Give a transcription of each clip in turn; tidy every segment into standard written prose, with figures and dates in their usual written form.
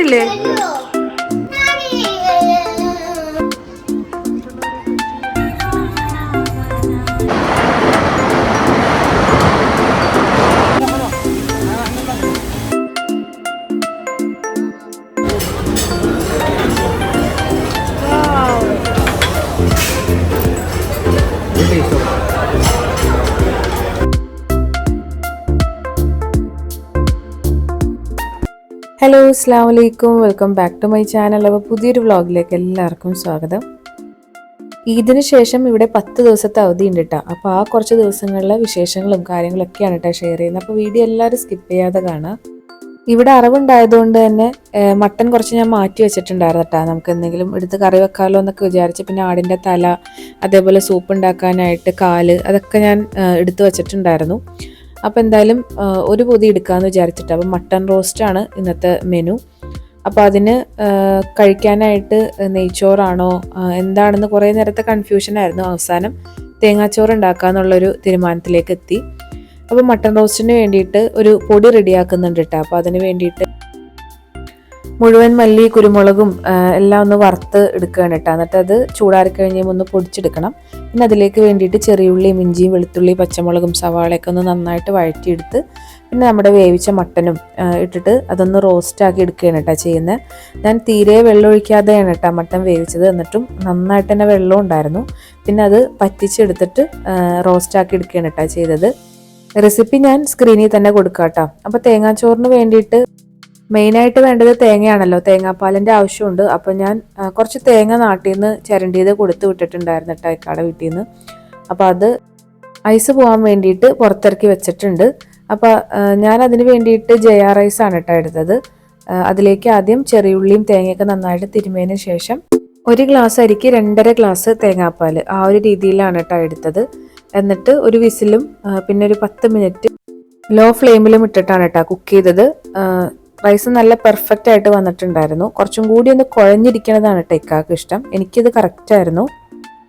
കഴിച്ചില്ലേ? ഹലോ, അസ്സലാമു അലൈക്കും. Welcome back to my channel. അപ്പോൾ പുതിയൊരു വ്ളോഗിലേക്ക് എല്ലാവർക്കും സ്വാഗതം. ഇതിന് ശേഷം ഇവിടെ 10 ദിവസത്തെ അവധി ഉണ്ട് കേട്ടോ. അപ്പോൾ ആ കുറച്ച് ദിവസങ്ങളിലെ വിശേഷങ്ങളും കാര്യങ്ങളൊക്കെയാണ് കേട്ടോ ഷെയർ ചെയ്യുന്നത്. അപ്പോൾ വീഡിയോ എല്ലാവരും സ്കിപ്പ് ചെയ്യാതെ കാണാം. ഇവിടെ അറിവുണ്ടായതുകൊണ്ട് തന്നെ മട്ടൻ കുറച്ച് ഞാൻ മാറ്റി വെച്ചിട്ടുണ്ടായിരുന്നു കേട്ടോ. നമുക്ക് എന്തെങ്കിലും എടുത്ത് കറി വെക്കാമല്ലോ എന്നൊക്കെ വിചാരിച്ച്. പിന്നെ ആടിൻ്റെ തല, അതേപോലെ സൂപ്പ് ഉണ്ടാക്കാനായിട്ട് കാല്, അതൊക്കെ ഞാൻ എടുത്ത് വെച്ചിട്ടുണ്ടായിരുന്നു. അപ്പോൾ എന്തായാലും ഒരു പൊതി എടുക്കാമെന്ന് വിചാരിച്ചിട്ട്. അപ്പോൾ മട്ടൺ റോസ്റ്റാണ് ഇന്നത്തെ മെനു. അപ്പോൾ അതിന് കഴിക്കാനായിട്ട് നെയ്ച്ചോറാണോ എന്താണെന്ന് കുറേ നേരത്തെ കൺഫ്യൂഷനായിരുന്നു. അവസാനം തേങ്ങാച്ചോറ് ഉണ്ടാക്കാമെന്നുള്ളൊരു തീരുമാനത്തിലേക്ക് എത്തി. അപ്പോൾ മട്ടൺ റോസ്റ്റിന് വേണ്ടിയിട്ട് ഒരു പൊടി റെഡിയാക്കുന്നുണ്ട് കേട്ടോ. അപ്പോൾ അതിന് വേണ്ടിയിട്ട് മുഴുവൻ മല്ലി, കുരുമുളകും എല്ലാം ഒന്ന് വറുത്ത് എടുക്കുകയാണ് കേട്ടോ. എന്നിട്ട് അത് ചൂടാറി കഴിഞ്ഞാൽ ഒന്ന് പൊടിച്ചെടുക്കണം. പിന്നെ അതിലേക്ക് വേണ്ടിയിട്ട് ചെറിയുള്ളിയും ഇഞ്ചിയും വെളുത്തുള്ളി പച്ചമുളകും സവാളയൊക്കെ ഒന്ന് നന്നായിട്ട് വഴറ്റിയെടുത്ത് പിന്നെ നമ്മുടെ വേവിച്ച മട്ടനും ഇട്ടിട്ട് അതൊന്ന് റോസ്റ്റാക്കി എടുക്കുകയാണ് കേട്ടോ ചെയ്യുന്നത്. ഞാൻ തീരെ വെള്ളം ഒഴിക്കാതെയാണ് കേട്ടോ മട്ടൻ വേവിച്ചത്. എന്നിട്ടും നന്നായിട്ട് തന്നെ വെള്ളം ഉണ്ടായിരുന്നു. പിന്നെ അത് പറ്റിച്ചെടുത്തിട്ട് റോസ്റ്റാക്കി എടുക്കുകയാണ് കേട്ടോ ചെയ്തത്. റെസിപ്പി ഞാൻ സ്ക്രീനിൽ തന്നെ കൊടുക്കാം കേട്ടോ. അപ്പോൾ തേങ്ങാച്ചോറിന് വേണ്ടിയിട്ട് മെയിനായിട്ട് വേണ്ടത് തേങ്ങയാണല്ലോ. തേങ്ങാപ്പാലിൻ്റെ ആവശ്യമുണ്ട്. അപ്പോൾ ഞാൻ കുറച്ച് തേങ്ങ നാട്ടിൽ നിന്ന് ചിരണ്ടിയത് കൊടുത്ത് വിട്ടിട്ടുണ്ടായിരുന്നു കേട്ടോ ഇക്കാടെ വീട്ടിൽ നിന്ന്. അപ്പോൾ അത് ഐസ് പോകാൻ വേണ്ടിയിട്ട് പുറത്തിറക്കി വെച്ചിട്ടുണ്ട്. അപ്പോൾ ഞാൻ അതിന് വേണ്ടിയിട്ട് ജയ റൈസാണ് കേട്ടോ എടുത്തത്. അതിലേക്ക് ആദ്യം ചെറിയുള്ളിയും തേങ്ങയൊക്കെ നന്നായിട്ട് തിരുമിയതിന് ശേഷം 1 ഗ്ലാസ് അരിക്ക് 2.5 ഗ്ലാസ് തേങ്ങാപ്പാൽ, ആ ഒരു രീതിയിലാണ് കേട്ടോ എടുത്തത്. എന്നിട്ട് ഒരു വിസിലും പിന്നെ ഒരു 10 മിനിറ്റ് ലോ ഫ്ലെയിമിലും ഇട്ടിട്ടാണ് കേട്ടോ കുക്ക് ചെയ്തത്. റൈസ് നല്ല പെർഫെക്റ്റ് ആയിട്ട് വന്നിട്ടുണ്ടായിരുന്നു. കുറച്ചും കൂടി ഒന്ന് കുഴഞ്ഞിരിക്കണതാണ് കേട്ടോ ഇക്കാക്ക് ഇഷ്ടം. എനിക്കിത് കറക്റ്റായിരുന്നു.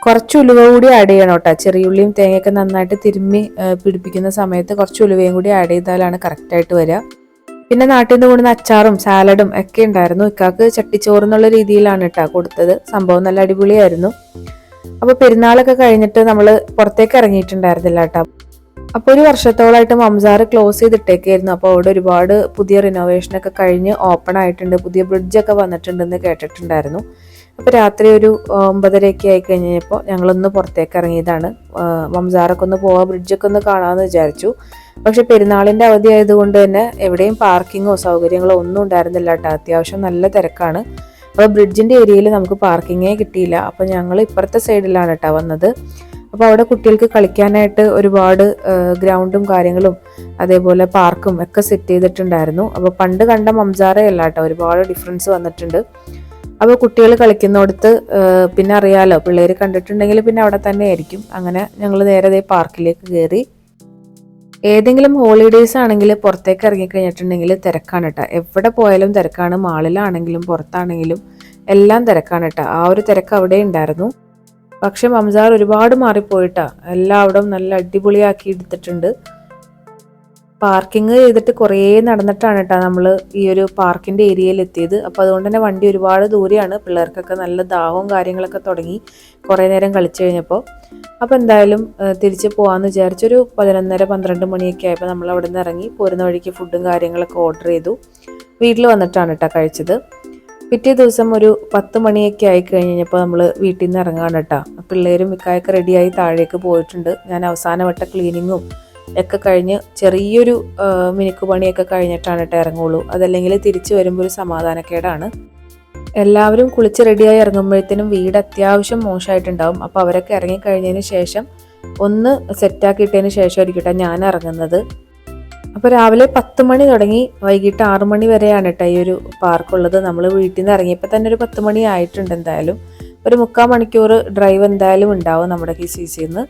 കുറച്ച് ഉലുവ കൂടി ആഡ് ചെയ്യണം കേട്ടോ. ചെറിയുള്ളിയും തേങ്ങയൊക്കെ നന്നായിട്ട് തിരുമ്മി പിടിപ്പിക്കുന്ന സമയത്ത് കുറച്ച് ഉലുവയും കൂടി ആഡ് ചെയ്താലാണ് കറക്റ്റായിട്ട് വരിക. പിന്നെ നാട്ടിൽ നിന്ന് കൂടുന്ന അച്ചാറും സാലഡും ഒക്കെ ഉണ്ടായിരുന്നു. ഇക്കാക്ക് ചട്ടിച്ചോറെന്നുള്ള രീതിയിലാണ് കേട്ടോ കൊടുത്തത്. സംഭവം നല്ല അടിപൊളിയായിരുന്നു. അപ്പോൾ പെരുന്നാളൊക്കെ കഴിഞ്ഞിട്ട് നമ്മൾ പുറത്തേക്ക് ഇറങ്ങിയിട്ടുണ്ടായിരുന്നില്ല കേട്ടോ. അപ്പോൾ 1 വർഷത്തോളമായിട്ട് മംസാർ ക്ലോസ് ചെയ്തിട്ടേക്കായിരുന്നു. അപ്പോൾ അവിടെ ഒരുപാട് പുതിയ റിനോവേഷനൊക്കെ കഴിഞ്ഞ് ഓപ്പൺ ആയിട്ടുണ്ട്. പുതിയ ബ്രിഡ്ജൊക്കെ വന്നിട്ടുണ്ടെന്ന് കേട്ടിട്ടുണ്ടായിരുന്നു. അപ്പോൾ രാത്രി ഒരു 9:30 ആയി കഴിഞ്ഞപ്പോൾ ഞങ്ങളൊന്ന് പുറത്തേക്ക് ഇറങ്ങിയതാണ്. മംസാറൊക്കെ ഒന്ന് പോവാം, ബ്രിഡ്ജൊക്കെ ഒന്ന് കാണാമെന്ന് വിചാരിച്ചു. പക്ഷെ പെരുന്നാളിൻ്റെ അവധി ആയതുകൊണ്ട് തന്നെ എവിടെയും പാർക്കിങ്ങോ സൗകര്യങ്ങളോ ഒന്നും ഉണ്ടായിരുന്നില്ല കേട്ടോ. അത്യാവശ്യം നല്ല തിരക്കാണ്. അപ്പോൾ ബ്രിഡ്ജിൻ്റെ ഏരിയയിൽ നമുക്ക് പാർക്കിങ്ങേ കിട്ടിയില്ല. അപ്പോൾ ഞങ്ങൾ ഇപ്പുറത്തെ സൈഡിലാണ് കേട്ടോ വന്നത്. അപ്പോൾ അവിടെ കുട്ടികൾക്ക് കളിക്കാനായിട്ട് ഒരുപാട് ഗ്രൗണ്ടും കാര്യങ്ങളും അതേപോലെ പാർക്കും ഒക്കെ സെറ്റ് ചെയ്തിട്ടുണ്ടായിരുന്നു. അപ്പോൾ പണ്ട് കണ്ട മംസാറയല്ല കേട്ടോ, ഒരുപാട് ഡിഫറൻസ് വന്നിട്ടുണ്ട്. അപ്പോൾ കുട്ടികൾ കളിക്കുന്നിടത്ത് പിന്നെ അറിയാലോ, പിള്ളേർ കണ്ടിട്ടുണ്ടെങ്കിൽ പിന്നെ അവിടെ തന്നെ ആയിരിക്കും. അങ്ങനെ ഞങ്ങൾ നേരെ പാർക്കിലേക്ക് കയറി. ഏതെങ്കിലും ഹോളിഡേയ്സ് ആണെങ്കിൽ പുറത്തേക്ക് ഇറങ്ങിക്കഴിഞ്ഞിട്ടുണ്ടെങ്കിൽ തിരക്കാണ് കേട്ടോ. എവിടെ പോയാലും തിരക്കാണ്. മാളിലാണെങ്കിലും പുറത്താണെങ്കിലും എല്ലാം തിരക്കാണ് കേട്ടോ. ആ ഒരു തിരക്ക് അവിടെ ഉണ്ടായിരുന്നു. പക്ഷെ മംസാർ ഒരുപാട് മാറിപ്പോയിട്ടാ. എല്ലാം അവിടെ നല്ല അടിപൊളിയാക്കി എടുത്തിട്ടുണ്ട്. പാർക്കിംഗ് ചെയ്തിട്ട് കുറേ നടന്നിട്ടാണ് കേട്ടോ നമ്മൾ ഈ ഒരു പാർക്കിൻ്റെ ഏരിയയിൽ എത്തിയത്. അപ്പോൾ അതുകൊണ്ട് തന്നെ വണ്ടി ഒരുപാട് ദൂരെയാണ്. പിള്ളേർക്കൊക്കെ നല്ല ദാഹവും കാര്യങ്ങളൊക്കെ തുടങ്ങി കുറേ നേരം കളിച്ചു കഴിഞ്ഞപ്പോൾ. അപ്പോൾ എന്തായാലും തിരിച്ച് പോകാമെന്ന് വിചാരിച്ചൊരു 11:30-12 മണിയൊക്കെ ആയപ്പോൾ നമ്മൾ അവിടെ നിന്ന് ഇറങ്ങി പോരുന്ന വഴിക്ക് ഫുഡും കാര്യങ്ങളൊക്കെ ഓർഡർ ചെയ്തു. വീട്ടിൽ വന്നിട്ടാണ് കേട്ടോ കഴിച്ചത്. പിറ്റേ ദിവസം ഒരു 10 മണിയൊക്കെ ആയി കഴിഞ്ഞപ്പോൾ നമ്മൾ വീട്ടിൽ നിന്ന് ഇറങ്ങാണ് കേട്ടോ. പിള്ളേരും മിക്കായൊക്കെ റെഡിയായി താഴേക്ക് പോയിട്ടുണ്ട്. ഞാൻ അവസാനവട്ട ക്ലീനിങ്ങും ഒക്കെ കഴിഞ്ഞ് ചെറിയൊരു മിനുക്ക് പണിയൊക്കെ കഴിഞ്ഞിട്ടാണ് കേട്ടോ ഇറങ്ങുള്ളൂ. അതല്ലെങ്കിൽ തിരിച്ചു വരുമ്പോൾ ഒരു സമാധാനക്കേടാണ്. എല്ലാവരും കുളിച്ച് റെഡിയായി ഇറങ്ങുമ്പോഴത്തേനും വീട് അത്യാവശ്യം മോശമായിട്ടുണ്ടാവും. അപ്പോൾ അവരൊക്കെ ഇറങ്ങിക്കഴിഞ്ഞതിന് ശേഷം ഒന്ന് സെറ്റാക്കിയിട്ടതിന് ശേഷമായിരിക്കും കേട്ടോ ഞാൻ ഇറങ്ങുന്നത്. അപ്പോൾ രാവിലെ 10 മണി തുടങ്ങി വൈകിട്ട് 6 മണി വരെയാണ് കേട്ടോ ഈ ഒരു പാർക്കുള്ളത്. നമ്മൾ വീട്ടിൽ നിന്ന് ഇറങ്ങിയപ്പോൾ തന്നെ ഒരു 10 മണി ആയിട്ടുണ്ട്. എന്തായാലും ഒരു 3/4 മണിക്കൂർ ഡ്രൈവ് എന്തായാലും ഉണ്ടാവും നമ്മുടെ KCCയിൽ നിന്ന്.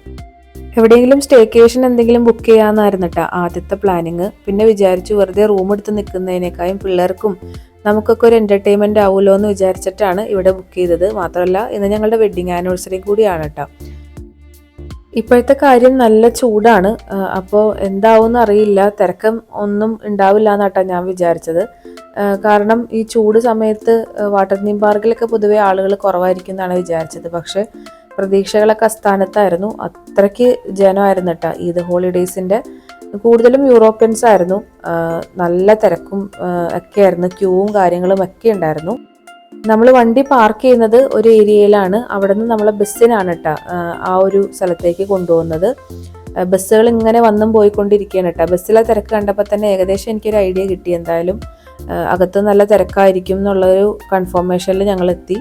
എവിടെയെങ്കിലും സ്റ്റേക്കേഷൻ എന്തെങ്കിലും ബുക്ക് ചെയ്യാമെന്നായിരുന്നു കേട്ടോ ആദ്യത്തെ പ്ലാനിങ്. പിന്നെ വിചാരിച്ചു വെറുതെ റൂം എടുത്ത് നിൽക്കുന്നതിനേക്കാളും പിള്ളേർക്കും നമുക്കൊക്കെ ഒരു എൻ്റർടൈൻമെൻറ്റ് ആവുമല്ലോ എന്ന് വിചാരിച്ചിട്ടാണ് ഇവിടെ ബുക്ക് ചെയ്തത്. മാത്രമല്ല ഇന്ന് ഞങ്ങളുടെ വെഡ്ഡിങ് ആനിവേഴ്സറി കൂടിയാണ് കേട്ടോ. ഇപ്പോഴത്തെ കാര്യം നല്ല ചൂടാണ്. അപ്പോൾ എന്താവും അറിയില്ല, തിരക്കം ഒന്നും ഉണ്ടാവില്ല എന്നാട്ടോ ഞാൻ വിചാരിച്ചത്. കാരണം ഈ ചൂട് സമയത്ത് വാട്ടർ തീം പാർക്കിലൊക്കെ പൊതുവെ ആളുകൾ കുറവായിരിക്കും എന്നാണ് വിചാരിച്ചത്. പക്ഷെ പ്രതീക്ഷകളൊക്കെ അസ്ഥാനത്തായിരുന്നു. അത്രയ്ക്ക് ജനമായിരുന്നു കേട്ടോ ഈദ് ഹോളിഡേയ്സിൻ്റെ. കൂടുതലും യൂറോപ്യൻസ് ആയിരുന്നു. നല്ല തിരക്കും ഒക്കെ ആയിരുന്നു, ക്യൂവും കാര്യങ്ങളും ഒക്കെ ഉണ്ടായിരുന്നു. നമ്മൾ വണ്ടി പാർക്ക് ചെയ്യുന്നത് ഒരു ഏരിയയിലാണ്. അവിടെ നിന്ന് നമ്മളെ ബസ്സിനാണ് കേട്ടോ ആ ഒരു സ്ഥലത്തേക്ക് കൊണ്ടുപോകുന്നത്. ബസ്സുകൾ ഇങ്ങനെ വന്നും പോയിക്കൊണ്ടിരിക്കുകയാണ് കേട്ടോ. ബസ്സിലെ തിരക്ക് കണ്ടപ്പോൾ തന്നെ ഏകദേശം എനിക്കൊരു ഐഡിയ കിട്ടി, എന്തായാലും അകത്ത് നല്ല തിരക്കായിരിക്കും എന്നുള്ളൊരു കൺഫർമേഷനിൽ ഞങ്ങൾ എത്തി.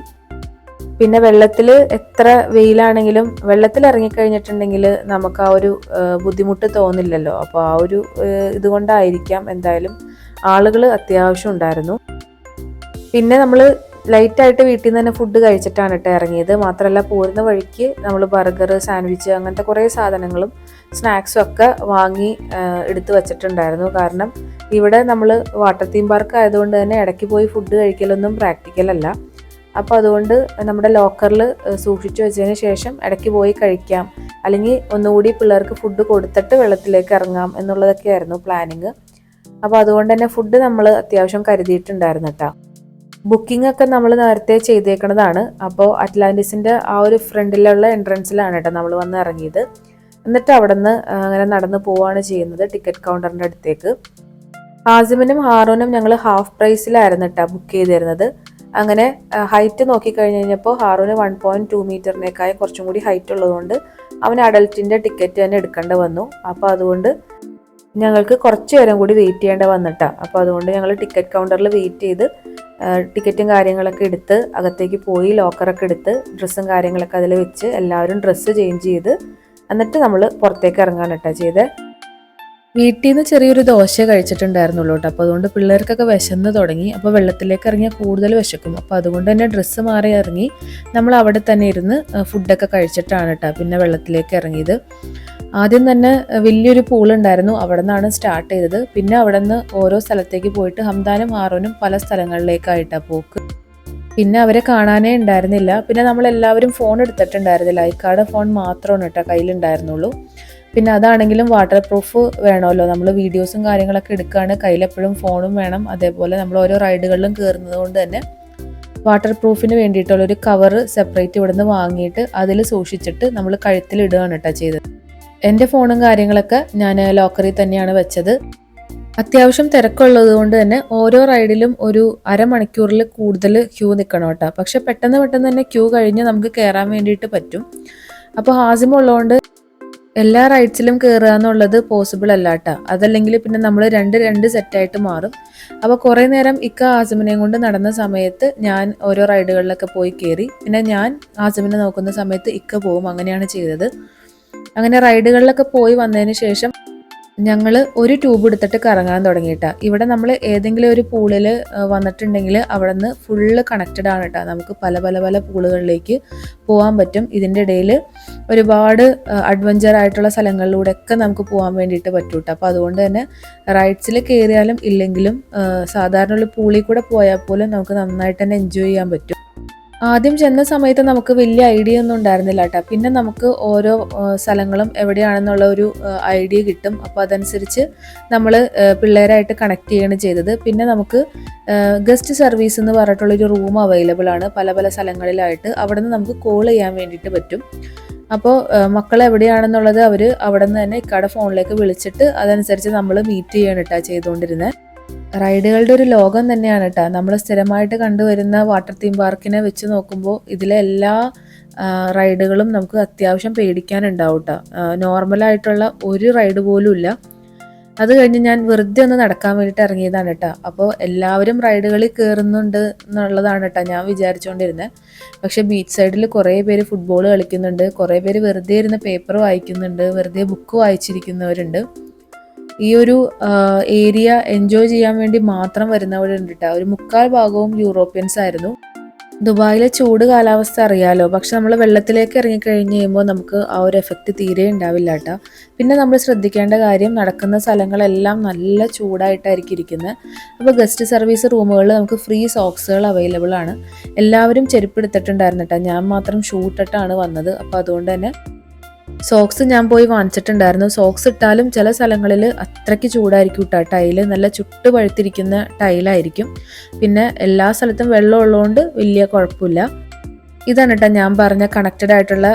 പിന്നെ വെള്ളത്തിൽ എത്ര വെയിലാണെങ്കിലും വെള്ളത്തിൽ ഇറങ്ങിക്കഴിഞ്ഞിട്ടുണ്ടെങ്കിൽ നമുക്ക് ആ ഒരു ബുദ്ധിമുട്ട് തോന്നില്ലല്ലോ. അപ്പോൾ ആ ഒരു ഇതുകൊണ്ടായിരിക്കാം എന്തായാലും ആളുകൾ അത്യാവശ്യം ഉണ്ടായിരുന്നു. പിന്നെ നമ്മൾ ലൈറ്റായിട്ട് വീട്ടിൽ നിന്ന് തന്നെ ഫുഡ് കഴിച്ചിട്ടാണ് കേട്ടോ ഇറങ്ങിയത്. മാത്രമല്ല പോരുന്ന വഴിക്ക് നമ്മൾ ബർഗർ, സാൻഡ്വിച്ച് അങ്ങനത്തെ കുറേ സാധനങ്ങളും സ്നാക്സും ഒക്കെ വാങ്ങി എടുത്തു വച്ചിട്ടുണ്ടായിരുന്നു. കാരണം ഇവിടെ നമ്മൾ വാട്ടർ തീം പാർക്ക് ആയതുകൊണ്ട് തന്നെ ഇടയ്ക്ക് പോയി ഫുഡ് കഴിക്കലൊന്നും പ്രാക്ടിക്കലല്ല. അപ്പോൾ അതുകൊണ്ട് നമ്മുടെ ലോക്കറിൽ സൂക്ഷിച്ചു വെച്ചതിന് ശേഷം ഇടയ്ക്ക് പോയി കഴിക്കാം, അല്ലെങ്കിൽ ഒന്നുകൂടി പിള്ളേർക്ക് ഫുഡ് കൊടുത്തിട്ട് വെള്ളത്തിലേക്ക് ഇറങ്ങാം എന്നുള്ളതൊക്കെയായിരുന്നു പ്ലാനിങ്. അപ്പോൾ അതുകൊണ്ട് തന്നെ ഫുഡ് നമ്മൾ അത്യാവശ്യം കരുതിയിട്ടുണ്ടായിരുന്നു കേട്ടോ. ബുക്കിംഗ് ഒക്കെ നമ്മൾ നേരത്തെ ചെയ്തേക്കുന്നതാണ്. അപ്പോൾ അറ്റ്ലാന്റിസിൻ്റെ ആ ഒരു ഫ്രണ്ടിലുള്ള എൻട്രൻസിലാണ് കേട്ടോ നമ്മൾ വന്ന് ഇറങ്ങിയത്. എന്നിട്ട് അവിടെ നിന്ന് അങ്ങനെ നടന്ന് പോവുകയാണ് ചെയ്യുന്നത് ടിക്കറ്റ് കൗണ്ടറിൻ്റെ അടുത്തേക്ക്. ആസിമിനും ഹാറൂനും ഞങ്ങൾ ഹാഫ് പ്രൈസിലായിരുന്നു കേട്ടോ ബുക്ക് ചെയ്തിരുന്നത്. അങ്ങനെ ഹൈറ്റ് നോക്കിക്കഴിഞ്ഞ് കഴിഞ്ഞപ്പോൾ ഹാറൂന് 1.2 മീറ്ററിനേക്കായി കുറച്ചും കൂടി ഹൈറ്റ് ഉള്ളതുകൊണ്ട് അവന് അഡൽറ്റിൻ്റെ ടിക്കറ്റ് തന്നെ എടുക്കേണ്ടി വന്നു. അപ്പോൾ അതുകൊണ്ട് ഞങ്ങൾക്ക് കുറച്ച് നേരം കൂടി വെയിറ്റ് ചെയ്യേണ്ടി വന്നിട്ടാണ്. അപ്പോൾ അതുകൊണ്ട് ഞങ്ങൾ ടിക്കറ്റ് കൗണ്ടറിൽ വെയിറ്റ് ചെയ്ത് ടിക്കറ്റും കാര്യങ്ങളൊക്കെ എടുത്ത് അകത്തേക്ക് പോയി ലോക്കറൊക്കെ എടുത്ത് ഡ്രസ്സും കാര്യങ്ങളൊക്കെ അതിൽ വെച്ച് എല്ലാവരും ഡ്രസ്സ് ചേഞ്ച് ചെയ്ത് എന്നിട്ട് നമ്മൾ പുറത്തേക്ക് ഇറങ്ങാൻ കേട്ടോ ചെയ്തത്. വീട്ടിൽ നിന്ന് ചെറിയൊരു ദോശ കഴിച്ചിട്ടുണ്ടായിരുന്നുള്ളൂ കേട്ടോ. അപ്പോൾ അതുകൊണ്ട് പിള്ളേർക്കൊക്കെ വിശന്ന് തുടങ്ങി. അപ്പോൾ വെള്ളത്തിലേക്ക് ഇറങ്ങിയാൽ കൂടുതൽ വിശക്കും. അപ്പോൾ അതുകൊണ്ട് തന്നെ ഡ്രസ്സ് മാറി ഇറങ്ങി നമ്മൾ അവിടെ തന്നെ ഇരുന്ന് ഫുഡൊക്കെ കഴിച്ചിട്ടാണ് കേട്ടോ പിന്നെ വെള്ളത്തിലേക്ക് ഇറങ്ങിയത്. ആദ്യം തന്നെ വലിയൊരു പൂളുണ്ടായിരുന്നു, അവിടെ നിന്നാണ് സ്റ്റാർട്ട് ചെയ്തത്. പിന്നെ അവിടെ നിന്ന് ഓരോ സ്ഥലത്തേക്ക് പോയിട്ട് ഹംദാനും ഹാറൂനും പല സ്ഥലങ്ങളിലേക്കായിട്ടാണ് പോക്ക്. പിന്നെ അവരെ കാണാനേ ഉണ്ടായിരുന്നില്ല. പിന്നെ നമ്മളെല്ലാവരും ഫോൺ എടുത്തിട്ടുണ്ടായിരുന്നില്ല, ഐക്കാടെ ഫോൺ മാത്രമാണ് കേട്ടോ കയ്യിലുണ്ടായിരുന്നുള്ളൂ. പിന്നെ അതാണെങ്കിലും വാട്ടർ പ്രൂഫ് വേണമല്ലോ, നമ്മൾ വീഡിയോസും കാര്യങ്ങളൊക്കെ എടുക്കുകയാണ്, കയ്യിലെപ്പോഴും ഫോണും വേണം. അതേപോലെ നമ്മൾ ഓരോ റൈഡുകളിലും കയറുന്നത് കൊണ്ട് തന്നെ വാട്ടർ പ്രൂഫിന് വേണ്ടിയിട്ടുള്ളൊരു കവറ് സെപ്പറേറ്റ് ഇവിടുന്ന് വാങ്ങിയിട്ട് അതിൽ സൂക്ഷിച്ചിട്ട് നമ്മൾ കഴുത്തിലിടുകയാണ് കേട്ടോ ചെയ്തത്. എൻ്റെ ഫോണും കാര്യങ്ങളൊക്കെ ഞാൻ ലോക്കറിൽ തന്നെയാണ് വെച്ചത്. അത്യാവശ്യം തിരക്കുള്ളത് കൊണ്ട് തന്നെ ഓരോ റൈഡിലും ഒരു അരമണിക്കൂറിൽ കൂടുതൽ ക്യൂ നിൽക്കണം കേട്ടോ. പക്ഷെ പെട്ടെന്ന് തന്നെ ക്യൂ കഴിഞ്ഞ് നമുക്ക് കയറാൻ വേണ്ടിയിട്ട് പറ്റും. അപ്പോൾ ഹാസിം ഉള്ളതുകൊണ്ട് എല്ലാ റൈഡ്സിലും കയറുക എന്നുള്ളത് പോസിബിൾ അല്ല കേട്ടോ. അതല്ലെങ്കിൽ പിന്നെ നമ്മൾ രണ്ട് സെറ്റായിട്ട് മാറും. അപ്പോൾ കുറേ നേരം ഇക്ക ഹാസിമിനെയും കൊണ്ട് നടന്ന സമയത്ത് ഞാൻ ഓരോ റൈഡുകളിലൊക്കെ പോയി കയറി. പിന്നെ ഞാൻ ഹാസിമിനെ നോക്കുന്ന സമയത്ത് ഇക്ക പോവും, അങ്ങനെയാണ് ചെയ്തത്. അങ്ങനെ റൈഡുകളിലൊക്കെ പോയി വന്നതിന് ശേഷം ഞങ്ങൾ ഒരു ട്യൂബ് എടുത്തിട്ട് കറങ്ങാൻ തുടങ്ങിയിട്ടാ. ഇവിടെ നമ്മൾ ഏതെങ്കിലും ഒരു പൂളിൽ വന്നിട്ടുണ്ടെങ്കിൽ അവിടെ നിന്ന് ഫുള്ള് കണക്റ്റഡ് ആണ് കേട്ടോ. നമുക്ക് പല പൂളുകളിലേക്ക് പോകാൻ പറ്റും. ഇതിൻ്റെ ഇടയിൽ ഒരുപാട് അഡ്വഞ്ചർ ആയിട്ടുള്ള സ്ഥലങ്ങളിലൂടെയൊക്കെ നമുക്ക് പോകാൻ വേണ്ടിയിട്ട് പറ്റും കേട്ടോ. അപ്പോൾ അതുകൊണ്ട് തന്നെ റൈഡ്സിൽ കയറിയാലും ഇല്ലെങ്കിലും സാധാരണ ഒരു പൂളിൽ കൂടെ പോയാൽ പോലും നമുക്ക് നന്നായിട്ട് തന്നെ എൻജോയ് ചെയ്യാൻ പറ്റും. ആദ്യം ചെന്ന സമയത്ത് നമുക്ക് വലിയ ഐഡിയ ഒന്നും ഉണ്ടായിരുന്നില്ല കേട്ടോ. പിന്നെ നമുക്ക് ഓരോ സ്ഥലങ്ങളും എവിടെയാണെന്നുള്ള ഒരു ഐഡിയ കിട്ടും. അപ്പോൾ അതനുസരിച്ച് നമ്മൾ പിള്ളേരായിട്ട് കണക്ട് ചെയ്യുകയാണ് ചെയ്തത്. പിന്നെ നമുക്ക് ഗസ്റ്റ് സർവീസ് എന്ന് പറഞ്ഞിട്ടുള്ളൊരു റൂം അവൈലബിൾ ആണ് പല സ്ഥലങ്ങളിലായിട്ട്. അവിടെ നിന്ന് നമുക്ക് കോൾ ചെയ്യാൻ വേണ്ടിയിട്ട് പറ്റും. അപ്പോൾ മക്കൾ എവിടെയാണെന്നുള്ളത് അവർ അവിടെ നിന്ന് തന്നെ ഇക്കാടെ ഫോണിലേക്ക് വിളിച്ചിട്ട് അതനുസരിച്ച് നമ്മൾ മീറ്റ് ചെയ്യാണ് കേട്ടോ ചെയ്തുകൊണ്ടിരുന്നത്. റൈഡുകളുടെ ഒരു ലോകം തന്നെയാണ് കേട്ടോ. നമ്മൾ സ്ഥിരമായിട്ട് കണ്ടുവരുന്ന വാട്ടർ തീം പാർക്കിനെ വെച്ച് നോക്കുമ്പോൾ ഇതിലെ എല്ലാ റൈഡുകളും നമുക്ക് അത്യാവശ്യം പേടിക്കാനുണ്ടാവും കേട്ടോ. നോർമലായിട്ടുള്ള ഒരു റൈഡ് പോലും ഇല്ല. അത് കഴിഞ്ഞ് ഞാൻ വെറുതെ ഒന്ന് നടക്കാൻ വേണ്ടിയിട്ട് ഇറങ്ങിയതാണ് കേട്ടോ. അപ്പോൾ എല്ലാവരും റൈഡുകളിൽ കയറുന്നുണ്ട് എന്നുള്ളതാണ് കേട്ടോ ഞാൻ വിചാരിച്ചുകൊണ്ടിരുന്നത്. പക്ഷേ ബീച്ച് സൈഡിൽ കുറേ പേര് ഫുട്ബോൾ കളിക്കുന്നുണ്ട്, കുറേ പേര് വെറുതെ ഇരുന്ന് പേപ്പർ വായിക്കുന്നുണ്ട്, വെറുതെ ബുക്ക് വായിച്ചിരിക്കുന്നവരുണ്ട്. ഈ ഒരു ഏരിയ എൻജോയ് ചെയ്യാൻ വേണ്ടി മാത്രം വരുന്നവരുണ്ട് കേട്ടോ. ഒരു 3/4 ഭാഗവും യൂറോപ്യൻസ് ആയിരുന്നു. ദുബായിലെ ചൂട് കാലാവസ്ഥ അറിയാലോ, പക്ഷെ നമ്മൾ വെള്ളത്തിലേക്ക് ഇറങ്ങിക്കഴിഞ്ഞ് കഴിയുമ്പോൾ നമുക്ക് ആ ഒരു എഫക്റ്റ് തീരെ ഉണ്ടാവില്ല കേട്ടോ. പിന്നെ നമ്മൾ ശ്രദ്ധിക്കേണ്ട കാര്യം, നടക്കുന്ന സ്ഥലങ്ങളെല്ലാം നല്ല ചൂടായിട്ടായിരിക്കും ഇരിക്കുന്നത്. അപ്പോൾ ഗസ്റ്റ് സർവീസ് റൂമുകളിൽ നമുക്ക് ഫ്രീ സോക്സുകൾ അവൈലബിൾ ആണ്. എല്ലാവരും ചെരുപ്പ് എടുത്തിട്ടുണ്ടായിരുന്നു കേട്ടോ. ഞാൻ മാത്രം ഷൂ ഇട്ടിട്ടാണ് വന്നത്. അപ്പോൾ അതുകൊണ്ട് തന്നെ സോക്സ് ഞാൻ പോയി വാങ്ങിച്ചിട്ടുണ്ടായിരുന്നു. സോക്സ് ഇട്ടാലും ചില സ്ഥലങ്ങളിൽ അത്രയ്ക്ക് ചൂടായിരിക്കും കേട്ടോ. ടൈല് നല്ല ചുട്ട് പഴുത്തിരിക്കുന്ന ടൈലായിരിക്കും. പിന്നെ എല്ലാ സ്ഥലത്തും വെള്ളം ഉള്ളതുകൊണ്ട് വലിയ കുഴപ്പമില്ല. ഇതാണ് കേട്ടോ ഞാൻ പറഞ്ഞ കണക്റ്റഡ് ആയിട്ടുള്ള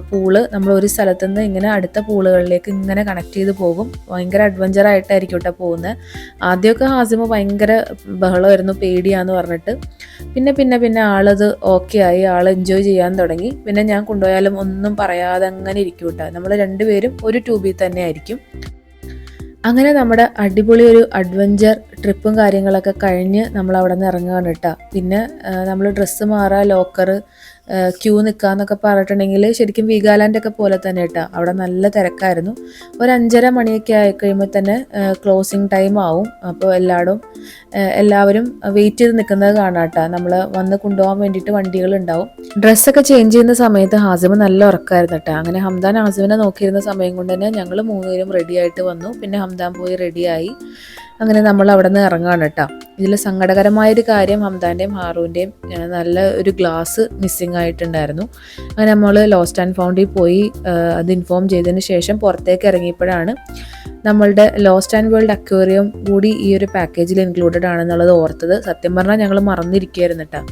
പൂള്. നമ്മൾ ഒരു സ്ഥലത്തു നിന്ന് ഇങ്ങനെ അടുത്ത പൂളുകളിലേക്ക് ഇങ്ങനെ കണക്ട് ചെയ്ത് പോകും. ഭയങ്കര അഡ്വഞ്ചർ ആയിട്ടായിരിക്കും കേട്ടോ പോകുന്നത്. ആദ്യമൊക്കെ ഹാസിമ ഭയങ്കര ബഹളമായിരുന്നു, പേടിയാന്ന് പറഞ്ഞിട്ട്. പിന്നെ ആളത് ഓക്കെ ആയി, ആൾ എൻജോയ് ചെയ്യാൻ തുടങ്ങി. പിന്നെ ഞാൻ കൊണ്ടുപോയാലും ഒന്നും പറയാതെ അങ്ങനെ ഇരിക്കും കേട്ടോ. നമ്മൾ രണ്ടുപേരും ഒരു ട്യൂബിൽ തന്നെ ആയിരിക്കും. അങ്ങനെ നമ്മുടെ അടിപൊളി ഒരു അഡ്വഞ്ചർ ട്രിപ്പും കാര്യങ്ങളൊക്കെ കഴിഞ്ഞ് നമ്മൾ അവിടെ നിന്ന് ഇറങ്ങുകയാണ് കേട്ടോ. പിന്നെ നമ്മൾ ഡ്രസ്സ് മാറാൻ ലോക്കർ ക്യൂ നിൽക്കാന്നൊക്കെ പറഞ്ഞിട്ടുണ്ടെങ്കിൽ ശരിക്കും വീഗാലാൻഡൊക്കെ പോലെ തന്നെ കേട്ടോ. അവിടെ നല്ല തിരക്കായിരുന്നു. ഒരു 5:30 മണിയൊക്കെ ആയി കഴിയുമ്പോൾ തന്നെ ക്ലോസിങ് ടൈം ആവും. അപ്പോൾ എല്ലാവരും വെയിറ്റ് ചെയ്ത് നിൽക്കുന്നത് കാണാം കേട്ടോ. നമ്മൾ വന്ന് കൊണ്ടുപോകാൻ വേണ്ടിയിട്ട് വണ്ടികളുണ്ടാവും. ഡ്രസ്സൊക്കെ ചേഞ്ച് ചെയ്യുന്ന സമയത്ത് ഹാസിമ നല്ല ഉറക്കമായിരുന്നു കേട്ടോ. അങ്ങനെ ഹംദാൻ ഹാസിമിനെ നോക്കിയിരുന്ന സമയം കൊണ്ട് തന്നെ ഞങ്ങൾ 3 പേരും റെഡി ആയിട്ട് വന്നു. പിന്നെ ഹംദാൻ പോയി റെഡിയായി. അങ്ങനെ നമ്മൾ അവിടെ നിന്ന് ഇറങ്ങാണ് കേട്ടോ. ഇതിൽ സങ്കടകരമായൊരു കാര്യം, ഹംദാൻ്റെയും ഹാറൂൻ്റെയും നല്ല ഒരു ഗ്ലാസ് മിസ്സിങ് ആയിട്ടുണ്ടായിരുന്നു. അങ്ങനെ നമ്മൾ ലോസ്റ്റ് ആൻഡ് ഫൗണ്ടിൽ പോയി അത് ഇൻഫോം ചെയ്തതിന് ശേഷം പുറത്തേക്ക് ഇറങ്ങിയപ്പോഴാണ് നമ്മളുടെ ലോസ്റ്റ് ആൻഡ് വേൾഡ് അക്വേറിയം കൂടി ഈ ഒരു പാക്കേജിൽ ഇൻക്ലൂഡഡ് ആണെന്നുള്ളത് ഓർത്തത്. സത്യം പറഞ്ഞാൽ ഞങ്ങൾ മറന്നിരിക്കുകയായിരുന്നു കേട്ടോ.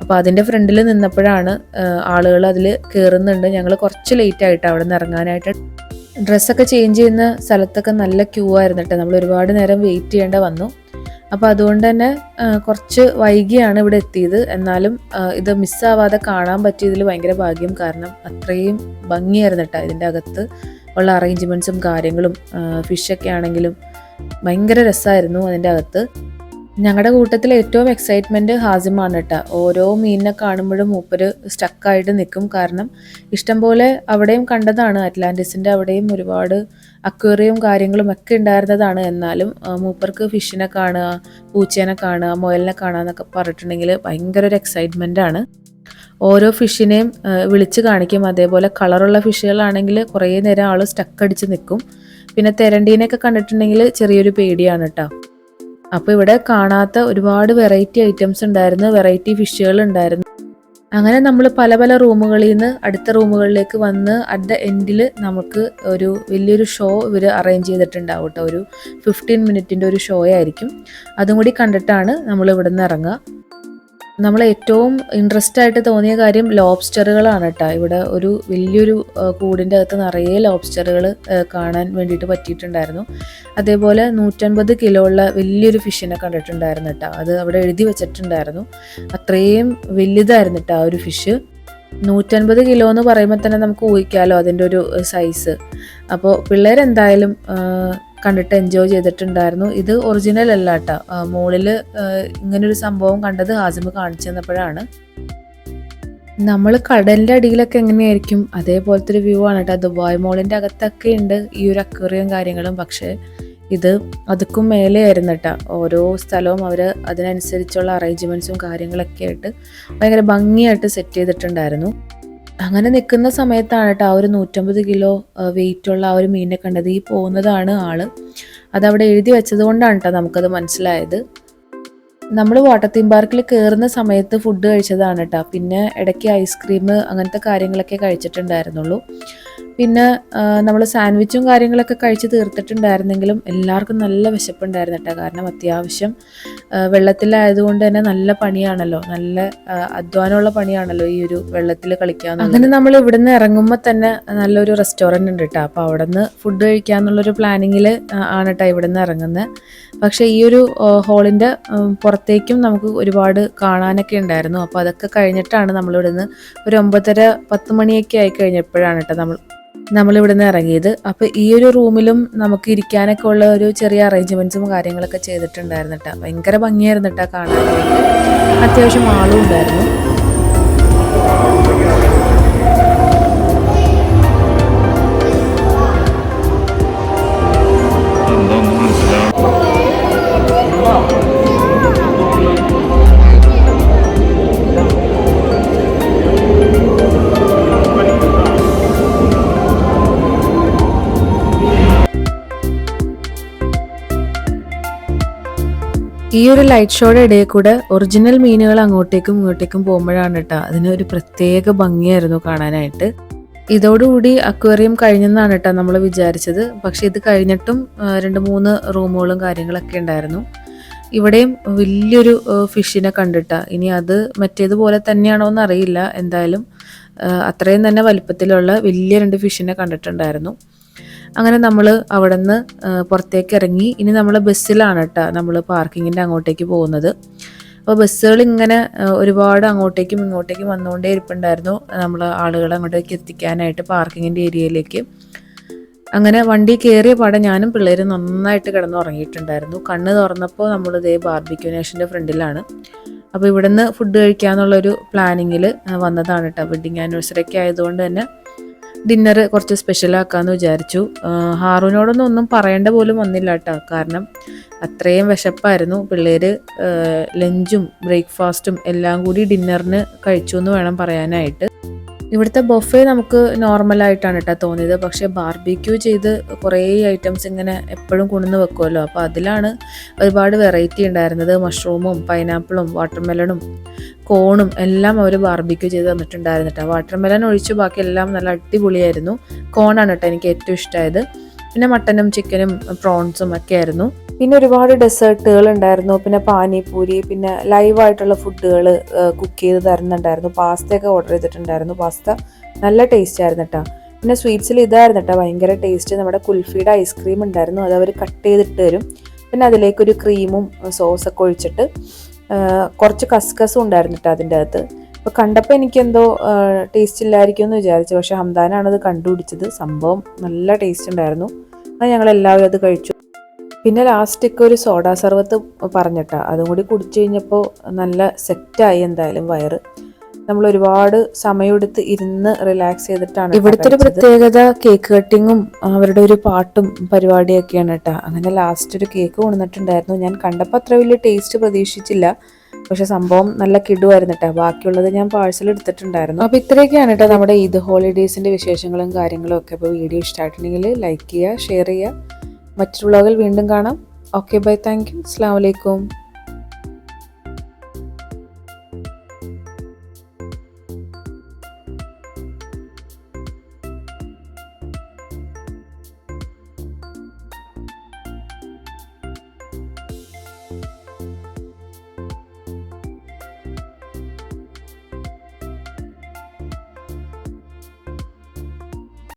അപ്പോൾ അതിൻ്റെ ഫ്രണ്ടിൽ നിന്നപ്പോഴാണ് ആളുകൾ അതിൽ കയറുന്നുണ്ട്. ഞങ്ങൾ കുറച്ച് ലേറ്റ് ആയിട്ടാണ് അവിടെ നിന്ന് ഇറങ്ങാനായിട്ട്. ഡ്രസ്സൊക്കെ ചേഞ്ച് ചെയ്യുന്ന സ്ഥലത്തൊക്കെ നല്ല ക്യൂ ആയിരുന്നു കേട്ടോ. നമ്മൾ ഒരുപാട് നേരം വെയിറ്റ് ചെയ്യേണ്ട വന്നു. അപ്പോൾ അതുകൊണ്ട് തന്നെ കുറച്ച് വൈകിയാണ് ഇവിടെ എത്തിയത്. എന്നാലും ഇത് മിസ്സാവാതെ കാണാൻ പറ്റിയതിൽ ഭയങ്കര ഭാഗ്യം. കാരണം അത്രയും ഭംഗിയായിരുന്നു കേട്ടോ ഇതിൻ്റെ അകത്ത് ഉള്ള അറേഞ്ച്മെൻറ്റ്സും കാര്യങ്ങളും. ഫിഷൊക്കെ ആണെങ്കിലും ഭയങ്കര രസമായിരുന്നു അതിൻ്റെ അകത്ത്. ഞങ്ങളുടെ കൂട്ടത്തിൽ ഏറ്റവും എക്സൈറ്റ്മെൻറ്റ് ഹാസിമാണ് കേട്ടോ. ഓരോ മീനിനെ കാണുമ്പോഴും മൂപ്പര് സ്റ്റക്കായിട്ട് നിൽക്കും. കാരണം ഇഷ്ടംപോലെ അവിടെയും കണ്ടതാണ്, അറ്റ്ലാന്റിസിൻ്റെ അവിടെയും ഒരുപാട് അക്വേറിയം കാര്യങ്ങളും ഒക്കെ ഉണ്ടായിരുന്നതാണ്. എന്നാലും മൂപ്പർക്ക് ഫിഷിനെ കാണുക, പൂച്ചേനെ കാണുക, മുയലിനെ കാണുക എന്നൊക്കെ പറഞ്ഞിട്ടുണ്ടെങ്കിൽ ഭയങ്കര ഒരു എക്സൈറ്റ്മെൻ്റ് ആണ്. ഓരോ ഫിഷിനെയും വിളിച്ച് കാണിക്കും. അതേപോലെ കളറുള്ള ഫിഷുകളാണെങ്കിൽ കുറേ നേരം ആൾ സ്റ്റക്കടിച്ച് നിൽക്കും. പിന്നെ തെരണ്ടീനെയൊക്കെ കണ്ടിട്ടുണ്ടെങ്കിൽ ചെറിയൊരു പേടിയാണ് കേട്ടോ. അപ്പോൾ ഇവിടെ കാണാത്ത ഒരുപാട് വെറൈറ്റി ഐറ്റംസ് ഉണ്ടായിരുന്നു, വെറൈറ്റി ഫിഷുകൾ ഉണ്ടായിരുന്നു. അങ്ങനെ നമ്മൾ പല പല റൂമുകളിൽ നിന്ന് അടുത്ത റൂമുകളിലേക്ക് വന്ന് അറ്റ് ദ എൻഡിൽ നമുക്ക് ഒരു വലിയൊരു ഷോ ഇവർ അറേഞ്ച് ചെയ്തിട്ടുണ്ടാവും കേട്ടോ. ഒരു 15 മിനിറ്റിൻ്റെ ഒരു ഷോ ആയിരിക്കും. അതും കൂടി കണ്ടിട്ടാണ് നമ്മൾ ഇവിടെ നിന്ന് ഇറങ്ങുക. നമ്മൾ ഏറ്റവും ഇൻട്രസ്റ്റ് ആയിട്ട് തോന്നിയ കാര്യം ലോബ്സ്റ്ററുകളാണ് കേട്ടോ. ഇവിടെ ഒരു വലിയൊരു കൂടിൻ്റെ അകത്ത് നിറയെ ലോബ്സ്റ്ററുകൾ കാണാൻ വേണ്ടിയിട്ട് പറ്റിയിട്ടുണ്ടായിരുന്നു. അതേപോലെ 150 കിലോ ഉള്ള വലിയൊരു ഫിഷിനെ കണ്ടിട്ടുണ്ടായിരുന്നു കേട്ടോ. അത് അവിടെ എഴുതി വെച്ചിട്ടുണ്ടായിരുന്നു. അത്രയും വലുതായിരുന്നു കേട്ടോ ആ ഒരു ഫിഷ്. 150 കിലോ എന്ന് പറയുമ്പോൾ തന്നെ നമുക്ക് ഊഹിക്കാമല്ലോ അതിൻ്റെ ഒരു സൈസ്. അപ്പോൾ പിള്ളേരെന്തായാലും കണ്ടിട്ട് എൻജോയ് ചെയ്തിട്ടുണ്ടായിരുന്നു. ഇത് ഒറിജിനൽ അല്ല കേട്ടോ. മോളിൽ ഇങ്ങനൊരു സംഭവം കണ്ടത് ഹാസിമ കാണിച്ചു തന്നപ്പോഴാണ്. നമ്മൾ കടലിൻ്റെ അടിയിലൊക്കെ എങ്ങനെയായിരിക്കും അതേപോലത്തെ ഒരു വ്യൂ ആണ് കേട്ടോ. ദുബായ് മോളിൻ്റെ അകത്തൊക്കെ ഉണ്ട് ഈ ഒരു അക്വേറിയം കാര്യങ്ങളും. പക്ഷേ ഇത് അതുക്കും മേലെ ആയിരുന്നു കേട്ടോ. ഓരോ സ്ഥലവും അവർ അതിനനുസരിച്ചുള്ള അറേഞ്ച്മെൻറ്റ്സും കാര്യങ്ങളൊക്കെ ആയിട്ട് ഭയങ്കര ഭംഗിയായിട്ട് സെറ്റ് ചെയ്തിട്ടുണ്ടായിരുന്നു. അങ്ങനെ നിൽക്കുന്ന സമയത്താണ് കേട്ടോ ആ ഒരു 150 കിലോ വെയിറ്റുള്ള ആ ഒരു മീനിനെ കണ്ടത്. ഈ പോകുന്നതാണ് ആള്. അതവിടെ എഴുതി വെച്ചത് കൊണ്ടാണ് കേട്ടോ നമുക്കത് മനസ്സിലായത്. നമ്മൾ വാട്ടർ തീം പാർക്കിൽ കയറുന്ന സമയത്ത് ഫുഡ് കഴിച്ചതാണ് കേട്ടോ. പിന്നെ ഇടയ്ക്ക് ഐസ്ക്രീം അങ്ങനത്തെ കാര്യങ്ങളൊക്കെ കഴിച്ചിട്ടുണ്ടായിരുന്നുള്ളൂ. പിന്നെ നമ്മൾ സാൻഡ്വിച്ചും കാര്യങ്ങളൊക്കെ കഴിച്ച് തീർത്തിട്ടുണ്ടായിരുന്നെങ്കിലും എല്ലാവർക്കും നല്ല വിശപ്പുണ്ടായിരുന്നു കേട്ടോ. കാരണം അത്യാവശ്യം വെള്ളത്തിലായതുകൊണ്ട് തന്നെ നല്ല പണിയാണല്ലോ, നല്ല അധ്വാനമുള്ള പണിയാണല്ലോ ഈ ഒരു വെള്ളത്തിൽ കളിക്കുക. അങ്ങനെ നമ്മൾ ഇവിടുന്ന് ഇറങ്ങുമ്പോൾ തന്നെ നല്ലൊരു റെസ്റ്റോറൻറ്റ് ഉണ്ട് കേട്ടോ. അപ്പോൾ അവിടെ നിന്ന് ഫുഡ് കഴിക്കാന്നുള്ളൊരു പ്ലാനിങ്ങിൽ ആണ് കേട്ടോ ഇവിടുന്ന് ഇറങ്ങുന്നത്. പക്ഷേ ഈ ഒരു ഹാളിൻ്റെ പുറത്തേക്കും നമുക്ക് ഒരുപാട് കാണാനൊക്കെ ഉണ്ടായിരുന്നു. അപ്പോൾ അതൊക്കെ കഴിഞ്ഞിട്ടാണ് നമ്മളിവിടുന്ന് ഒരു 9:30-10 മണിയൊക്കെ ആയി കഴിഞ്ഞപ്പോഴാണ് കേട്ടോ നമ്മളിവിടുന്ന് ഇറങ്ങിയത്. അപ്പോൾ ഈ ഒരു റൂമിലും നമുക്ക് ഇരിക്കാനൊക്കെ ഉള്ള ഒരു ചെറിയ അറേഞ്ച്മെൻറ്റ്സും കാര്യങ്ങളൊക്കെ ചെയ്തിട്ടുണ്ടായിരുന്നു കേട്ടോ. ഭയങ്കര ഭംഗിയായിരുന്നു കേട്ടോ കാണാനായിട്ട്. അത്യാവശ്യം ആളും ഉണ്ടായിരുന്നു. ഈ ഒരു ലൈറ്റ് ഷോയുടെ ഇടയിൽ കൂടെ ഒറിജിനൽ മീനുകൾ അങ്ങോട്ടേക്കും ഇങ്ങോട്ടേക്കും പോകുമ്പോഴാണ് കേട്ടോ അതിനൊരു പ്രത്യേക ഭംഗിയായിരുന്നു കാണാനായിട്ട്. ഇതോടുകൂടി അക്വേറിയം കഴിഞ്ഞെന്നാണ് കേട്ടോ നമ്മൾ വിചാരിച്ചത്. പക്ഷെ ഇത് കഴിഞ്ഞിട്ടും 2-3 റൂമുകളും കാര്യങ്ങളൊക്കെ ഉണ്ടായിരുന്നു. ഇവിടെയും വലിയൊരു ഫിഷിനെ കണ്ടിട്ടാ. ഇനി അത് മറ്റേതുപോലെ തന്നെയാണോ എന്ന് അറിയില്ല. എന്തായാലും അത്രയും തന്നെ വലിപ്പത്തിലുള്ള വലിയ 2 ഫിഷിനെ കണ്ടിട്ടുണ്ടായിരുന്നു. അങ്ങനെ നമ്മൾ അവിടെ നിന്ന് പുറത്തേക്ക് ഇറങ്ങി. ഇനി നമ്മൾ ബസ്സിലാണ് കേട്ടോ നമ്മൾ പാർക്കിങ്ങിൻ്റെ അങ്ങോട്ടേക്ക് പോകുന്നത്. അപ്പോൾ ബസ്സുകൾ ഇങ്ങനെ ഒരുപാട് അങ്ങോട്ടേക്കും ഇങ്ങോട്ടേക്കും വന്നുകൊണ്ടേ ഇരിപ്പുണ്ടായിരുന്നു, നമ്മൾ ആളുകളെ അങ്ങോട്ടേക്ക് എത്തിക്കാനായിട്ട് പാർക്കിങ്ങിൻ്റെ ഏരിയയിലേക്ക്. അങ്ങനെ വണ്ടി കയറിയ പാടെ ഞാനും പിള്ളേരും നന്നായിട്ട് കിടന്നുറങ്ങിയിട്ടുണ്ടായിരുന്നു. കണ്ണ് തുറന്നപ്പോൾ നമ്മൾ ഇതേ ബാർബിക്യൂ നേഷൻ്റെ ഫ്രണ്ടിലാണ്. അപ്പോൾ ഇവിടുന്ന് ഫുഡ് കഴിക്കാമെന്നുള്ളൊരു പ്ലാനിങ്ങിൽ വന്നതാണ് കേട്ടോ. വെഡ്ഡിങ് ആനിവേഴ്സറി ഒക്കെ ആയതുകൊണ്ട് തന്നെ ഡിന്നർ കുറച്ച് സ്പെഷ്യലാക്കാമെന്ന് വിചാരിച്ചു. ഹാറൂനോടൊന്നും ഒന്നും പറയേണ്ട പോലും വന്നില്ല കേട്ടോ, കാരണം അത്രയും വിശപ്പായിരുന്നു. പിള്ളേർ ലഞ്ചും ബ്രേക്ക്ഫാസ്റ്റും എല്ലാം കൂടി ഡിന്നറിന് കഴിച്ചു എന്ന് വേണം പറയാനായിട്ട്. ഇവിടുത്തെ ബൊഫേ നമുക്ക് നോർമലായിട്ടാണ് കേട്ടോ തോന്നിയത്. പക്ഷേ ബാർബിക്യൂ ചെയ്ത് കുറേ ഐറ്റംസ് ഇങ്ങനെ എപ്പോഴും കൊണ്ടുവന്ന് വെക്കുമല്ലോ, അപ്പോൾ അതിലാണ് ഒരുപാട് വെറൈറ്റി ഉണ്ടായിരുന്നത്. മഷ്റൂമും പൈനാപ്പിളും വാട്ടർമെലണും കോണും എല്ലാം അവർ ബാർബിക്യൂ ചെയ്ത് തന്നിട്ടുണ്ടായിരുന്നു കേട്ടോ. വാട്ടർമെലൺ ഒഴിച്ച് ബാക്കി എല്ലാം നല്ല അടിപൊളിയായിരുന്നു. കോണാണ് കേട്ടോ എനിക്ക് ഏറ്റവും ഇഷ്ടമായത്. പിന്നെ മട്ടനും ചിക്കനും പ്രോൺസും ഒക്കെ ആയിരുന്നു. പിന്നെ ഒരുപാട് ഡെസേർട്ടുകൾ ഉണ്ടായിരുന്നു. പിന്നെ പാനിപൂരി, പിന്നെ ലൈവായിട്ടുള്ള ഫുഡുകൾ കുക്ക് ചെയ്ത് തരുന്നുണ്ടായിരുന്നു. പാസ്തയൊക്കെ ഓർഡർ ചെയ്തിട്ടുണ്ടായിരുന്നു. പാസ്ത നല്ല ടേസ്റ്റ് ആയിരുന്നു കേട്ടോ. പിന്നെ സ്വീറ്റ്സിൽ ഇതായിരുന്നു കേട്ടോ ഭയങ്കര ടേസ്റ്റ്. നമ്മുടെ കുൽഫിയുടെ ഐസ്ക്രീം ഉണ്ടായിരുന്നു, അത് അവർ കട്ട് ചെയ്തിട്ട് തരും. പിന്നെ അതിലേക്കൊരു ക്രീമും സോസൊക്കെ ഒഴിച്ചിട്ട് കുറച്ച് കസ്കസും ഉണ്ടായിരുന്നു കേട്ടോ അതിൻ്റെ അകത്ത്. അപ്പോൾ കണ്ടപ്പോൾ എനിക്കെന്തോ ടേസ്റ്റ് ഇല്ലായിരിക്കും എന്ന് വിചാരിച്ചു. പക്ഷേ ഹംദാനാണത് കണ്ടുപിടിച്ചത്. സംഭവം നല്ല ടേസ്റ്റ് ഉണ്ടായിരുന്നു. അത് ഞങ്ങളെല്ലാവരും അത് കഴിച്ചു. പിന്നെ ലാസ്റ്റൊക്കെ ഒരു സോഡാ സർവത്ത് പറഞ്ഞിട്ടാ, അതും കൂടി കുടിച്ചു കഴിഞ്ഞപ്പോൾ നല്ല സെറ്റായി എന്തായാലും വയറ്. നമ്മൾ ഒരുപാട് സമയമെടുത്ത് ഇരുന്ന് റിലാക്സ് ചെയ്തിട്ടാണ്. ഇവിടുത്തെ ഒരു പ്രത്യേകത കേക്ക് കട്ടിങ്ങും അവരുടെ ഒരു പാട്ടും പരിപാടിയൊക്കെയാണ് കേട്ടോ. അങ്ങനെ ലാസ്റ്റ് ഒരു കേക്ക് കൊണ്ടുവന്നിട്ടുണ്ടായിരുന്നു. ഞാൻ കണ്ടപ്പോൾ അത്ര വലിയ ടേസ്റ്റ് പ്രതീക്ഷിച്ചില്ല, പക്ഷെ സംഭവം നല്ല കിടുവായിരുന്നു കേട്ടോ. ബാക്കിയുള്ളത് ഞാൻ പാഴ്സൽ എടുത്തിട്ടുണ്ടായിരുന്നു. അപ്പോൾ ഇത്രയൊക്കെയാണ് കേട്ടോ നമ്മുടെ ഈദ് ഹോളിഡേയ്സിൻ്റെ വിശേഷങ്ങളും കാര്യങ്ങളും ഒക്കെ. അപ്പോൾ വീഡിയോ ഇഷ്ടമായിട്ടുണ്ടെങ്കിൽ ലൈക്ക് ചെയ്യുക, ഷെയർ ചെയ്യുക. മറ്റൊരു വ്ളോഗിൽ വീണ്ടും കാണാം. ഓക്കെ ബൈ, താങ്ക് യു, അസ്സലാമു അലൈക്കും.